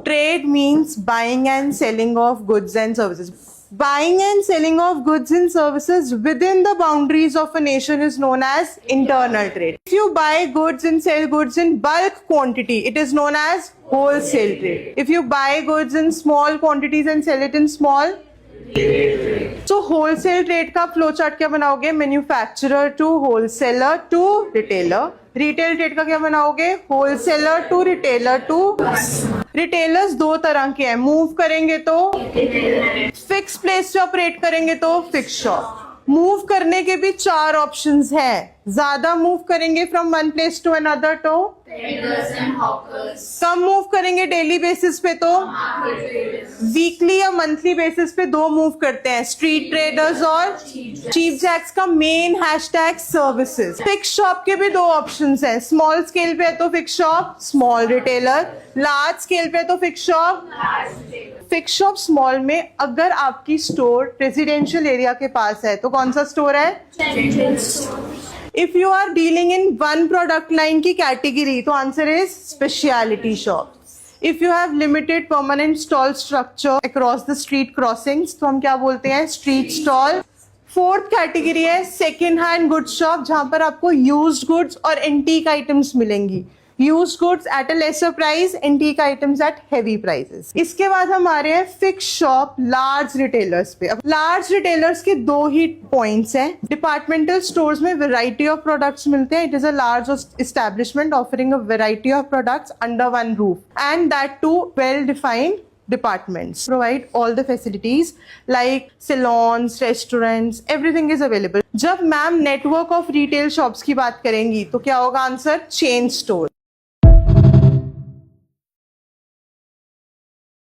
Trade means buying and selling of goods and services. Buying and selling of goods and services within the boundaries of a nation is known as internal trade. If you buy goods and sell goods in bulk quantity, it is known as wholesale trade. If you buy goods in small quantities and sell it in small, so wholesale trade का flow chart क्या बनाओगे? Manufacturer to wholesaler to retailer. Retail trade का क्या बनाओगे? Wholesaler to retailer to. Retailers दो तरह के हैं, मूव करेंगे तो फिक्स प्लेस से ऑपरेट करेंगे तो फिक्स शॉप. मूव करने के भी 4 ऑप्शंस हैं. ज्यादा मूव करेंगे from one place to another तो कम मूव करेंगे डेली बेसिस पे तो वीकली या मंथली बेसिस पे 2 मूव करते हैं, स्ट्रीट ट्रेडर्स और चीप जैक्स का main hashtag services. Fix shop के भी 2 ऑप्शंस हैं. स्मॉल स्केल पे है तो fix shop, small retailer. Large scale पे तो fix shop. Fix shop small में अगर आपकी स्टोर रेजिडेंशियल एरिया के पास है तो कौन सा स्टोर है? If you are dealing in one product line की कैटेगरी तो answer is speciality shop. If you have limited permanent stall structure across the street crossings तो हम क्या बोलते हैं? Street stall. 4th कैटेगरी है सेकेंड हैंड गुड्स शॉप, जहां पर आपको यूज्ड गुड्स और एंटीक आइटम्स मिलेंगी. Used goods at a lesser price, antique items eight heavy prices. इसके बाद हम आ रहे हैं फिक्स शॉप लार्ज रिटेलर्स पे. अब लार्ज रिटेलर्स के 2 ही पॉइंट्स हैं. डिपार्टमेंटल स्टोर्स में वैरायटी ऑफ प्रोडक्ट्स मिलते हैं. It is a large establishment offering a variety of products under one roof and that too well defined departments provide all the facilities like salons, restaurants, everything is available. जब ma'am network of retail shops की बात करेंगी तो क्या होगा answer? Chain store.